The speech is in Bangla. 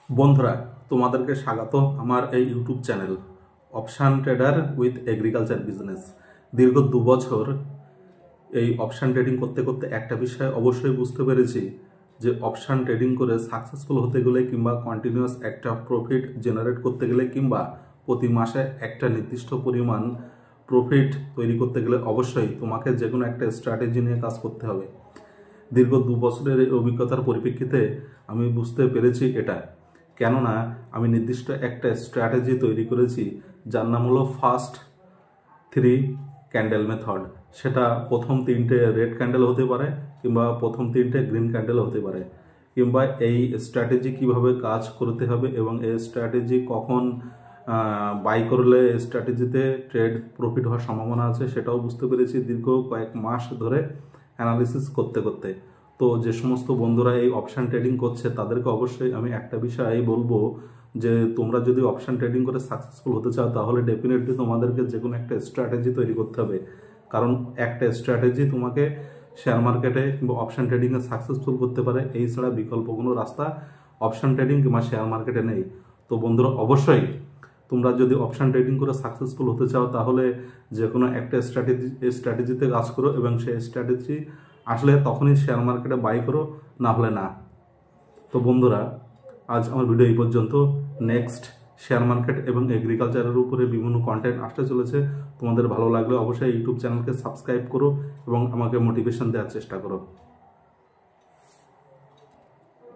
বন্ধুরা, তোমাদেরকে স্বাগত আমার এই YouTube channel option trader with agriculture business. দীর্ঘ 2 বছর এই অপশান ট্রেডিং করতে করতে একটা বিষয় অবশ্যই বুঝতে পেরেছি যে অপশান ট্রেডিং করে সাকসেসফুল হতে গেলে কিংবা কন্টিনিউয়াস একটা প্রফিট জেনারেট করতে গেলে কিংবা প্রতি মাসে একটা নির্দিষ্ট পরিমাণ প্রফিট তৈরি করতে গেলে অবশ্যই তোমাকে যে কোনো একটা স্ট্র্যাটেজি নিয়ে কাজ করতে হবে। দীর্ঘ 2 বছরের এই অভিজ্ঞতার পরিপ্রেক্ষিতে আমি বুঝতে পেরেছি এটা, কেননা আমি নির্দিষ্ট একটা স্ট্র্যাটেজি তৈরি করেছি যার নাম হলো ফার্স্ট 3 ক্যান্ডেল মেথড। সেটা প্রথম 3টে রেড ক্যান্ডেল হতে পারে কিংবা প্রথম 3টে গ্রিন ক্যান্ডেল হতে পারে, কিংবা এই স্ট্র্যাটেজি কিভাবে কাজ করতে হবে এবং এই স্ট্র্যাটেজি কখন বাই করলে স্ট্র্যাটেজিতে ট্রেড প্রফিট হওয়ার সম্ভাবনা আছে সেটাও বুঝতে পেরেছি দীর্ঘ কয়েক মাস ধরে অ্যানালিসিস করতে করতে। তো যে সমস্ত বন্ধুরা এই অপশান ট্রেডিং করছে তাদেরকে অবশ্যই আমি একটা বিষয় বলবো যে তোমরা যদি অপশান ট্রেডিং করে সাকসেসফুল হতে চাও তাহলে ডেফিনেটলি তোমাদেরকে যে কোনো একটা স্ট্র্যাটেজি তৈরি করতে হবে, কারণ একটা স্ট্র্যাটেজি তোমাকে শেয়ার মার্কেটে কিংবা অপশান ট্রেডিংয়ে সাকসেসফুল করতে পারে। এই ছাড়া বিকল্প কোনো রাস্তা অপশান ট্রেডিং কিংবা শেয়ার মার্কেটে নেই। তো বন্ধুরা, অবশ্যই তোমরা যদি অপশান ট্রেডিং করে সাকসেসফুল হতে চাও তাহলে যে কোনো একটা স্ট্র্যাটেজিতে কাজ করো এবং সেই স্ট্র্যাটেজি আসলে তখনই শেয়ার মার্কেটে বাই করো, না হলে না। তো বন্ধুরা, আজ আমার ভিডিও এই পর্যন্ত। নেক্সট শেয়ার মার্কেট এবং এগ্রিকালচারের উপরে বিভিন্ন কন্টেন্ট আসতে চলেছে। তোমাদের ভালো লাগলে অবশ্যই ইউটিউব চ্যানেলকে সাবস্ক্রাইব করো এবং আমাকে মোটিভেশন দেওয়ার চেষ্টা করো।